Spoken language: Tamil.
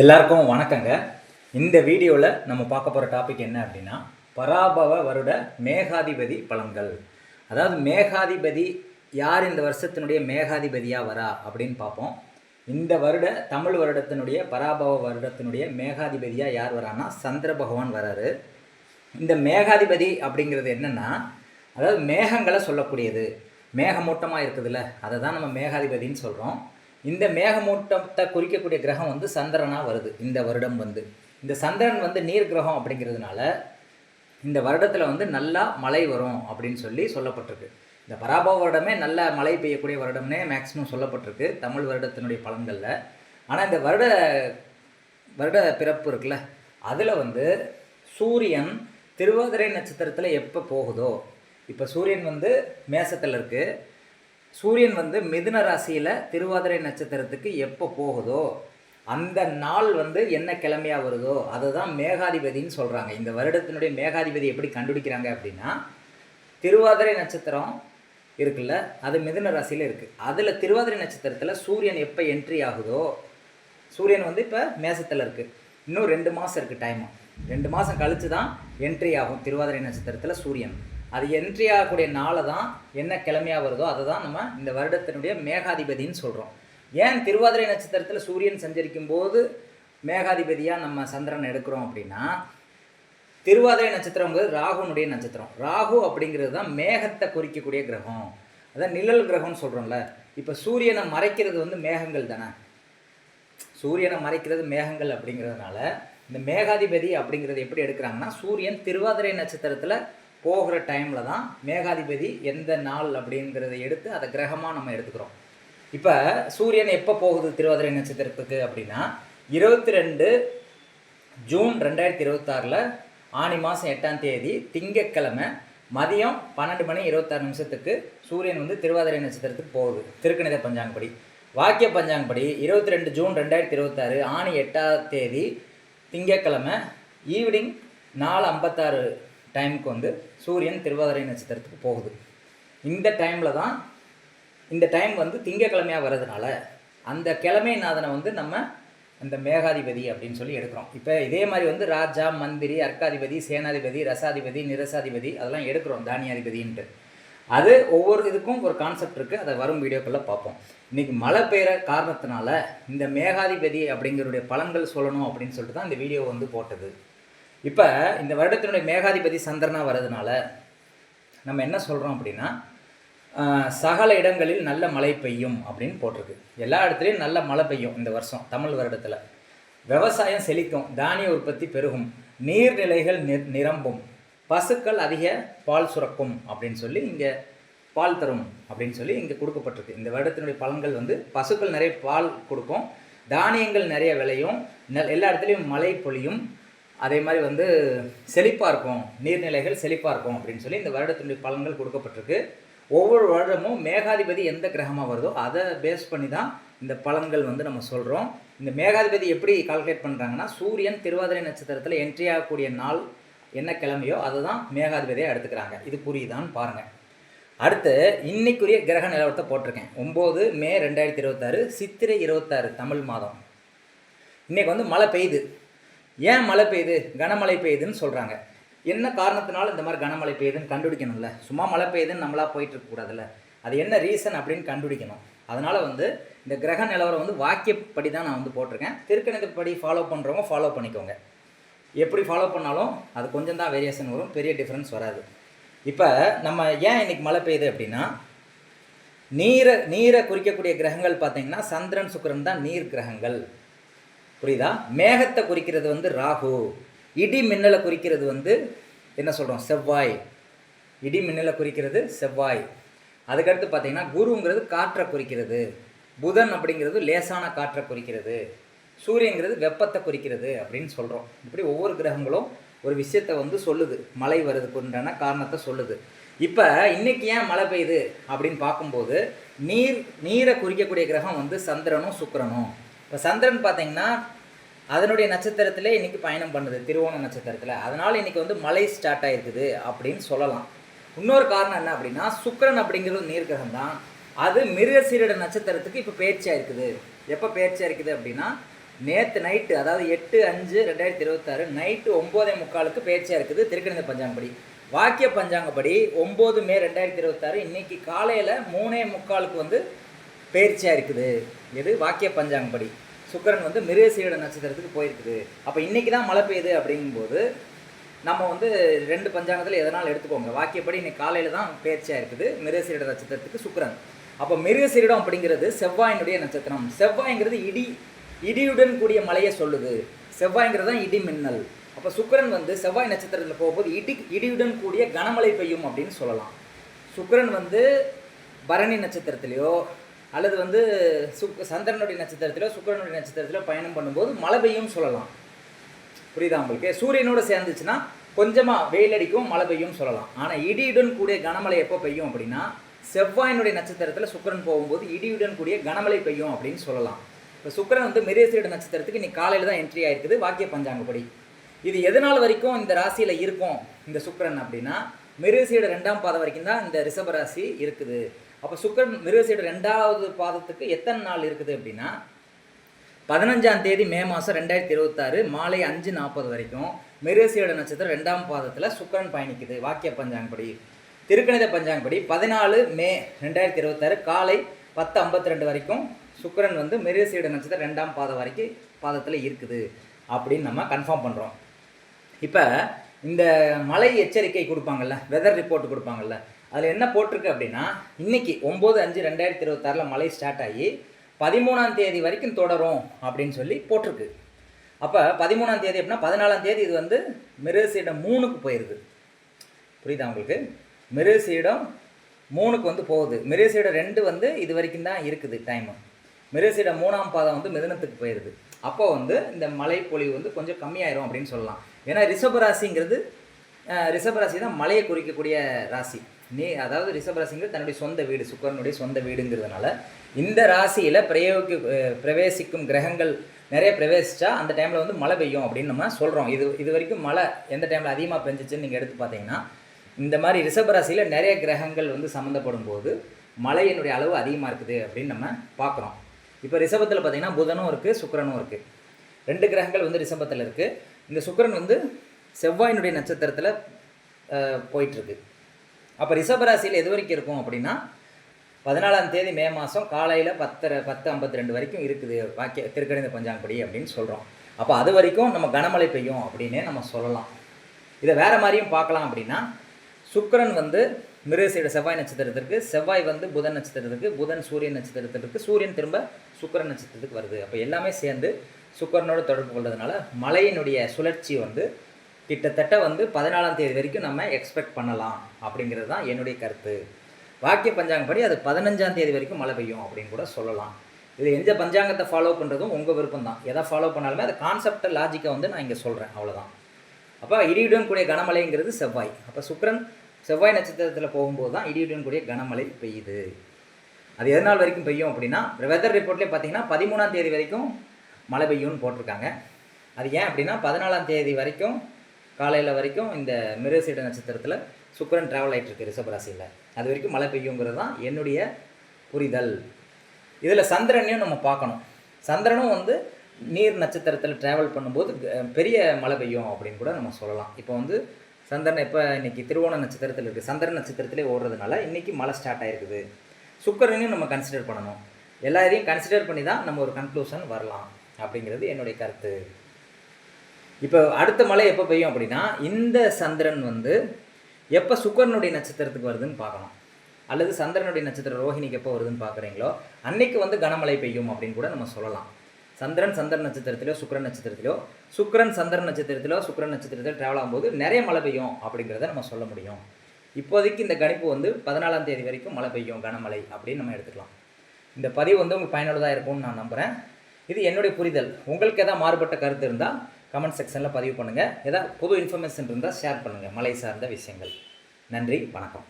எல்லாருக்கும் வணக்கங்க. இந்த வீடியோவில் நம்ம பார்க்க போகிற டாபிக் என்ன அப்படின்னா, பராபவ வருட மேகாதிபதி பலன்கள். அதாவது மேகாதிபதி யார் இந்த வருஷத்தினுடைய மேகாதிபதியாக வரா அப்படின்னு பார்ப்போம். இந்த வருட தமிழ் வருடத்தினுடைய பராபவ வருடத்தினுடைய மேகாதிபதியாக யார் வரான்னா சந்திர பகவான் வராரு. இந்த மேகாதிபதி அப்படிங்கிறது என்னென்னா, அதாவது மேகங்களை சொல்லக்கூடியது. மேகமூட்டமாக இருக்குதுல்ல, அதை தான் நம்ம மேகாதிபதின்னு சொல்கிறோம். இந்த மேகமூட்டத்தை குறிக்கக்கூடிய கிரகம் வந்து சந்திரனாக வருது இந்த வருடம் வந்து. இந்த சந்திரன் வந்து நீர் கிரகம் அப்படிங்கிறதுனால இந்த வருடத்தில் வந்து நல்லா மழை வரும் அப்படின்னு சொல்லப்பட்டிருக்கு. இந்த பராபவ வருடமே நல்ல மழை பெய்யக்கூடிய வருடம்னே மேக்ஸிமம் சொல்லப்பட்டிருக்கு தமிழ் வருடத்தினுடைய பலன்களில். ஆனால் இந்த வருட பிறப்பு இருக்குல்ல, அதில் வந்து சூரியன் திருவாதிரை நட்சத்திரத்தில் எப்போ போகுதோ, இப்போ சூரியன் வந்து மேசத்தில் இருக்குது, சூரியன் வந்து மிதுன ராசியில் திருவாதிரை நட்சத்திரத்துக்கு எப்போ போகுதோ அந்த நாள் வந்து என்ன கிழமையாக வருதோ அதை தான் மேகாதிபதின்னு சொல்கிறாங்க. இந்த வருடத்தினுடைய மேகாதிபதி எப்படி கண்டுபிடிக்கிறாங்க அப்படின்னா, திருவாதிரை நட்சத்திரம் இருக்குல்ல, அது மிதுன ராசியில் இருக்குது. அதில் திருவாதிரை நட்சத்திரத்தில் சூரியன் எப்போ என்ட்ரி ஆகுதோ, சூரியன் வந்து இப்போ மேசத்தில் இருக்குது, இன்னும் 2 மாதம் இருக்குது டைமு. 2 மாதம் கழித்து தான் என்ட்ரி ஆகும் திருவாதிரை நட்சத்திரத்தில் சூரியன். அது என்ட்ரி ஆகக்கூடிய நாளை தான் என்ன கிழமையாக வருதோ அதை தான் நம்ம இந்த வருடத்தினுடைய மேகாதிபதின்னு சொல்கிறோம். ஏன் திருவாதிரை நட்சத்திரத்தில் சூரியன் சஞ்சரிக்கும் போது மேகாதிபதியாக நம்ம சந்திரன் எடுக்கிறோம் அப்படின்னா, திருவாதிரை நட்சத்திரங்கிறது ராகுனுடைய நட்சத்திரம். ராகு அப்படிங்கிறது தான் மேகத்தை குறிக்கக்கூடிய கிரகம், அதான் நிழல் கிரகம்னு சொல்கிறோம்ல. இப்போ சூரியனை மறைக்கிறது வந்து மேகங்கள் தானே, சூரியனை மறைக்கிறது மேகங்கள் அப்படிங்கிறதுனால இந்த மேகாதிபதி அப்படிங்கிறது எப்படி எடுக்கிறாங்கன்னா, சூரியன் திருவாதிரை நட்சத்திரத்தில் போகிற டைமில் தான் மேகாதிபதி எந்த நாள் அப்படிங்கிறத எடுத்து அதை கிரகமாக நம்ம எடுத்துக்கிறோம். இப்போ சூரியன் எப்போ போகுது திருவாதிரை நட்சத்திரத்துக்கு அப்படின்னா, 22 ஜூன் 2026 ஆனி மாதம் 8ஆம் தேதி திங்கட்கிழமை மதியம் 12 மணி 26 நிமிஷத்துக்கு சூரியன் வந்து திருவாதிரை நட்சத்திரத்துக்கு போகுது திருக்கணித பஞ்சாங்கப்படி. வாக்கிய பஞ்சாங்கப்படி 22 ஜூன் 2026 ஆனி 8ஆம் தேதி திங்கட்கிழமை ஈவினிங் 4:56 டைமுக்கு வந்து சூரியன் திருவாதிரை நட்சத்திரத்துக்கு போகுது. இந்த டைமில் தான், இந்த டைம் வந்து திங்கக்கிழமையாக வர்றதுனால அந்த கிழமை நாதனை வந்து நம்ம அந்த மேகாதிபதி அப்படின்னு சொல்லி எடுக்கிறோம். இப்போ இதே மாதிரி வந்து ராஜா, மந்திரி, அர்க்காதிபதி, சேனாதிபதி, ரசாதிபதி, நிரசாதிபதி அதெல்லாம் எடுக்கிறோம் தானியாதிபதின்ட்டு. அது ஒவ்வொரு இதுக்கும் ஒரு கான்செப்ட் இருக்குது, அதை வரும் வீடியோக்களில் பார்ப்போம். இன்றைக்கி மழை பெய்கிற காரணத்தினால இந்த மேகாதிபதி அப்படிங்கிறடைய பலன்கள் சொல்லணும் அப்படின்னு சொல்லிட்டு தான் இந்த வீடியோ வந்து போட்டது. இப்போ இந்த வருடத்தினுடைய மேகாதிபதி சந்திரனாக வர்றதுனால நம்ம என்ன சொல்கிறோம் அப்படின்னா, சகல இடங்களில் நல்ல மழை பெய்யும் அப்படின்னு போட்டிருக்கு. எல்லா இடத்துலையும் நல்ல மழை பெய்யும் இந்த வருஷம் தமிழ் வருடத்தில். விவசாயம் செழிக்கும், தானிய உற்பத்தி பெருகும், நீர்நிலைகள் நிரம்பும், பசுக்கள் அதிக பால் சுரக்கும் அப்படின்னு சொல்லி இங்கே பால் தரும் அப்படின்னு சொல்லி இங்கே கொடுக்கப்பட்டிருக்கு. இந்த வருடத்தினுடைய பலன்கள் வந்து பசுக்கள் நிறைய பால் கொடுக்கும், தானியங்கள் நிறைய விளையும், எல்லா இடத்துலையும் மழை பொழியும், அதே மாதிரி வந்து செழிப்பாக இருக்கும், நீர்நிலைகள் செழிப்பாக இருக்கும் அப்படின்னு சொல்லி இந்த வருடத்தினுடைய பலன்கள் கொடுக்கப்பட்டிருக்கு. ஒவ்வொரு வருடமும் மேகாதிபதி எந்த கிரகமாக வருதோ அதை பேஸ் பண்ணி தான் இந்த பலன்கள் வந்து நம்ம சொல்கிறோம். இந்த மேகாதிபதி எப்படி கால்குலேட் பண்ணுறாங்கன்னா, சூரியன் திருவாதிரை நட்சத்திரத்தில் என்ட்ரி ஆகக்கூடிய நாள் என்ன கிழமையோ அதை தான் மேகாதிபதியாக எடுத்துக்கிறாங்க. இது புரியுதான்னு பாருங்கள். அடுத்து இன்னைக்குரிய கிரக நிலவரத்தை போட்டிருக்கேன். 9 மே 2026 சித்திரை 26 தமிழ் மாதம். இன்றைக்கி வந்து மழை பெய்யுது. ஏன் மழை பெய்யுது, கனமழை பெய்யுதுன்னு சொல்கிறாங்க. என்ன காரணத்தினால இந்த மாதிரி கனமழை பெய்யுதுன்னு கண்டுபிடிக்கணும்ல. சும்மா மழை பெய்யுதுன்னு நம்மளா போயிட்டு இருக்கக்கூடாதுல்ல, அது என்ன ரீசன் அப்படின்னு கண்டுபிடிக்கணும். அதனால் வந்து இந்த கிரக நிலவரம் வந்து வாக்கியப்படி தான் நான் வந்து போட்டிருக்கேன். திருக்கணிதப்படி ஃபாலோ பண்ணுறவங்க ஃபாலோ பண்ணிக்கோங்க. எப்படி ஃபாலோ பண்ணாலும் அது கொஞ்சம் தான் வேரியேஷன் வரும், பெரிய டிஃப்ரென்ஸ் வராது. இப்போ நம்ம ஏன் இன்றைக்கி மழை பெய்யுது அப்படின்னா, நீரை குறிக்கக்கூடிய கிரகங்கள் பார்த்திங்கன்னா சந்திரன், சுக்கிரன் தான் நீர் கிரகங்கள். புரியுதா? மேகத்தை குறிக்கிறது வந்து ராகு, இடி மின்னலை குறிக்கிறது வந்து என்ன சொல்கிறோம், செவ்வாய். இடி மின்னலை குறிக்கிறது செவ்வாய். அதுக்கடுத்து பார்த்திங்கன்னா குருங்கிறது காற்றை குறிக்கிறது, புதன் அப்படிங்கிறது லேசான காற்றை குறிக்கிறது, சூரியங்கிறது வெப்பத்தை குறிக்கிறது அப்படின்னு சொல்கிறோம். இப்படி ஒவ்வொரு கிரகங்களும் ஒரு விஷயத்தை வந்து சொல்லுது, மழை வர்றதுக்கு உண்டான காரணத்தை சொல்லுது. இப்போ இன்றைக்கி ஏன் மழை பெய்யுது அப்படின்னு பார்க்கும்போது, நீரை குறிக்கக்கூடிய கிரகம் வந்து சந்திரனும் சுக்கிரனும். இப்போ சந்திரன் பார்த்திங்கன்னா அதனுடைய நட்சத்திரத்தில் இன்றைக்கி பயணம் பண்ணுது, திருவோண நட்சத்திரத்தில். அதனால் இன்றைக்கி வந்து மழை ஸ்டார்ட் ஆகிருக்குது அப்படின்னு சொல்லலாம். இன்னொரு காரணம் என்ன அப்படின்னா, சுக்கிரன் அப்படிங்கிறது நீர்கிரகம் தான், அது மிருகசீரிட நட்சத்திரத்துக்கு இப்போ பயிற்சியாக இருக்குது. எப்போ பயிற்சியாக இருக்குது அப்படின்னா, நேற்று நைட்டு, அதாவது 8/5/2026 நைட்டு 9:45 பயிற்சியாக இருக்குது திருக்கணித பஞ்சாங்கப்படி. வாக்கிய பஞ்சாங்கப்படி 9 மே 2026 இன்னைக்கு காலையில் 3:45 வந்து பயிற்சியாக இருக்குது. இது வாக்கிய பஞ்சாங்கப்படி. சுக்கிரன் வந்து மிருகசீரிட நட்சத்திரத்துக்கு போயிருக்குது. அப்போ இன்றைக்கி தான் மழை பெய்யுது அப்படிங்கும்போது நம்ம வந்து 2 பஞ்சாங்கத்தில் எதனால் எடுத்துக்கோங்க. வாக்கியப்படி இன்னைக்கு காலையில் தான் பயிற்சியாக இருக்குது மிருகசீரிட நட்சத்திரத்துக்கு சுக்கிரன். அப்போ மிருகசீரிடம் அப்படிங்கிறது செவ்வாயினுடைய நட்சத்திரம். செவ்வாய்ங்கிறது இடியுடன் கூடிய மழையை சொல்லுது. செவ்வாய்ங்கிறது தான் இடி மின்னல். அப்போ சுக்கிரன் வந்து செவ்வாய் நட்சத்திரத்தில் போகும்போது இடியுடன் கூடிய கனமழை பெய்யும் அப்படின்னு சொல்லலாம். சுக்கிரன் வந்து பரணி நட்சத்திரத்திலையோ அல்லது வந்து சந்திரனுடைய நட்சத்திரத்திலோ சுக்கிரனுடைய நட்சத்திரத்திலோ பயணம் பண்ணும்போது மழை பெய்யும் சொல்லலாம். புரியுதா உங்களுக்கு? சூரியனோடு சேர்ந்துச்சுன்னா கொஞ்சமாக வெயில் அடிக்கும், மழை பெய்யும் சொல்லலாம். ஆனால் இடியுடன் கூடிய கனமழை எப்போ பெய்யும் அப்படின்னா செவ்வாயினுடைய நட்சத்திரத்தில் சுக்கிரன் போகும்போது இடியுடன் கூடிய கனமழை பெய்யும் அப்படின்னு சொல்லலாம். இப்போ சுக்கிரன் வந்து மிருகசீரிட நட்சத்திரத்துக்கு இன்னைக்கு காலையில் தான் என்ட்ரி ஆயிருக்குது வாக்கிய பஞ்சாங்கப்படி. இது எதனால் வரைக்கும் இந்த ராசியில் இருக்கும் இந்த சுக்கிரன் அப்படின்னா மிருகசீரிட 2ஆம் பாதம் வரைக்கும் தான் இந்த ரிஷப ராசி இருக்குது. அப்போ சுக்கிரன் மிருகசீரிட 2வது பாதத்துக்கு எத்தனை நாள் இருக்குது அப்படின்னா 15ஆம் தேதி மே மாதம் 2026 மாலை 5:40 வரைக்கும் மிருகசீரிட நட்சத்திரம் 2ஆம் பாதத்தில் சுக்கிரன் பயணிக்குது வாக்கிய பஞ்சாங்கப்படி. திருக்கணித பஞ்சாங்கப்படி 14 மே 2026 காலை 10:52 வரைக்கும் சுக்கிரன் வந்து மிருகசீரிட நட்சத்திரம் 2ஆம் பாதம் வரைக்கும் பாதத்தில் இருக்குது அப்படின்னு நம்ம கன்ஃபார்ம் பண்ணுறோம். இப்போ இந்த மழை எச்சரிக்கை கொடுப்பாங்கள்ல, வெதர் ரிப்போர்ட் கொடுப்பாங்கள்ல, அதில் என்ன போட்டிருக்கு அப்படின்னா இன்னைக்கு 9/5/2026 மழை ஸ்டார்ட் ஆகி 13ஆம் தேதி வரைக்கும் தொடரும் அப்படின்னு சொல்லி போட்டிருக்கு. அப்போ 13ஆம் தேதி அப்படின்னா 14ஆம் தேதி இது வந்து மிருகசீரிடம் 3க்கு போயிடுது. புரியுதா உங்களுக்கு? மிருகசீரிடம் 3க்கு வந்து போகுது. மிருகசீரிடம் 2 வந்து இது வரைக்கும் தான் இருக்குது டைமு. மிருகசீரிடம் 3ஆம் பாதம் வந்து மிதுனத்துக்கு போயிடுது. அப்போ வந்து இந்த மழை பொழிவு வந்து கொஞ்சம் கம்மியாயிரும் அப்படின்னு சொல்லலாம். ஏன்னா ரிஷபராசிங்கிறது ரிஷபராசி தான் மழையை குறிக்கக்கூடிய ராசி. அதாவது ரிஷபராசிங்கிறது தன்னுடைய சொந்த வீடு, சுக்கிரனுடைய சொந்த வீடுங்கிறதுனால இந்த ராசியில் பிரவேசிக்கும் கிரகங்கள் நிறைய பிரவேசித்தா அந்த டைமில் வந்து மழை பெய்யும் அப்படின்னு நம்ம சொல்கிறோம். இது வரைக்கும் மழை எந்த டைமில் அதிகமாக பெஞ்சிச்சுன்னு நீங்கள் எடுத்து பார்த்தீங்கன்னா இந்த மாதிரி ரிஷபராசியில் நிறைய கிரகங்கள் வந்து சம்மந்தப்படும் போது மழையினுடைய அளவு அதிகமாக இருக்குது அப்படின்னு நம்ம பார்க்குறோம். இப்போ ரிஷபத்தில் பார்த்திங்கன்னா புதனும் இருக்குது, சுக்கிரனும் இருக்குது. 2 கிரகங்கள் வந்து ரிஷபத்தில் இருக்குது. இந்த சுக்கிரன் வந்து செவ்வாயினுடைய நட்சத்திரத்தில் போயிட்டுருக்கு. அப்போ ரிஷபராசியில் எது வரைக்கும் இருக்கும் அப்படின்னா 14ஆம் தேதி மே மாதம் காலையில் 10:52 வரைக்கும் இருக்குது வாக்கிய திருக்கணித பஞ்சாங்கப்படி அப்படின்னு சொல்கிறோம். அப்போ அது வரைக்கும் நம்ம கனமழை பெய்யும் அப்படின்னே நம்ம சொல்லலாம். இதை வேறு மாதிரியும் பார்க்கலாம். அப்படின்னா சுக்கிரன் வந்து மிருகசீரிட செவ்வாய் நட்சத்திரத்திற்கு, செவ்வாய் வந்து புதன் நட்சத்திரத்துக்கு, புதன் சூரியன் நட்சத்திரத்திற்கு, சூரியன் திரும்ப சுக்கிரன் நட்சத்திரத்துக்கு வருது. அப்போ எல்லாமே சேர்ந்து சுக்கிரனோடு தொடர்பு கொள்வதனால மழையினுடைய சுழற்சி வந்து கிட்டத்தட்ட வந்து 14ஆம் தேதி வரைக்கும் நம்ம எக்ஸ்பெக்ட் பண்ணலாம் அப்படிங்கிறது தான் என்னுடைய கருத்து. வாக்கிய பஞ்சாங்கப்படி அது 15ஆம் தேதி வரைக்கும் மழை பெய்யும் அப்படின்னு கூட சொல்லலாம். இது எந்த பஞ்சாங்கத்தை ஃபாலோ பண்ணுறதும் உங்கள் விருப்பம் தான். எதை ஃபாலோ பண்ணாலுமே அது கான்செப்டை லாஜிக்கை வந்து நான் இங்கே சொல்கிறேன், அவ்வளோதான். அப்போ இடியுடன் கூடிய கனமழைங்கிறது செவ்வாய். அப்போ சுக்கிரன் செவ்வாய் நட்சத்திரத்தில் போகும்போது தான் இடியுடன் கூடிய கனமழை பெய்யுது. அது எது நாள் வரைக்கும் பெய்யும் அப்படின்னா வெதர் ரிப்போர்ட்லேயே பார்த்தீங்கன்னா 13ஆம் தேதி வரைக்கும் மழை பெய்யும்னு போட்டிருக்காங்க. அது ஏன் அப்படின்னா 14ஆம் தேதி வரைக்கும் காலையில் வரைக்கும் இந்த மிருகசீரிட நட்சத்திரத்தில் சுக்கிரன் ட்ராவல் ஆகிட்டுருக்கு ரிஷபராசியில். அது வரைக்கும் மழை பெய்யுங்கிறது தான் என்னுடைய புரிதல். இதில் சந்திரனையும் நம்ம பார்க்கணும். சந்திரனும் வந்து நீர் நட்சத்திரத்தில் ட்ராவல் பண்ணும்போது பெரிய மழை பெய்யும் அப்படின்னு கூட நம்ம சொல்லலாம். இப்போ வந்து சந்திரன் இப்போ இன்றைக்கி திருவோண நட்சத்திரத்தில் இருக்குது, சந்திரன் நட்சத்திரத்திலே ஓடுறதுனால இன்றைக்கி மழை ஸ்டார்ட் ஆகிருக்குது. சுக்கிரனையும் நம்ம கன்சிடர் பண்ணணும். எல்லா இதையும் கன்சிடர் பண்ணி தான் நம்ம ஒரு கன்க்ளூஷன் வரலாம் அப்படிங்கிறது என்னுடைய கருத்து. இப்போ அடுத்த மழை எப்போ பெய்யும் அப்படின்னா இந்த சந்திரன் வந்து எப்போ சுக்கிரனுடைய நட்சத்திரத்துக்கு வருதுன்னு பார்க்கணும். அல்லது சந்திரனுடைய நட்சத்திரம் ரோஹிணிக்கு எப்போ வருதுன்னு பார்க்குறீங்களோ அன்னைக்கு வந்து கனமழை பெய்யும் அப்படின்னு கூட நம்ம சொல்லலாம். சந்திரன் நட்சத்திரத்திலோ சுக்கிரன் நட்சத்திரத்திலோ, சுக்கிரன் சந்திரன் நட்சத்திரத்திலோ சுக்கிரன் நட்சத்திரத்திலோ ட்ராவல் ஆகும்போது நிறைய மழை பெய்யும் அப்படிங்கிறத நம்ம சொல்ல முடியும். இப்போதைக்கு இந்த கணிப்பு வந்து 14ஆம் தேதி வரைக்கும் மழை பெய்யும் கனமழை அப்படின்னு நம்ம எடுத்துக்கலாம். இந்த பதிவு வந்து உங்களுக்கு பயனுள்ளதாக இருக்கும்னு நான் நம்புகிறேன். இது என்னுடைய புரிதல். உங்களுக்கு எதாவது மாறுபட்ட கருத்து இருந்தால் கமெண்ட் செக்ஷனில் பதிவு பண்ணுங்கள். எதாவது புது இன்ஃபர்மேஷன் இருந்தால் ஷேர் பண்ணுங்கள் மழை சார்ந்த விஷயங்கள். நன்றி, வணக்கம்.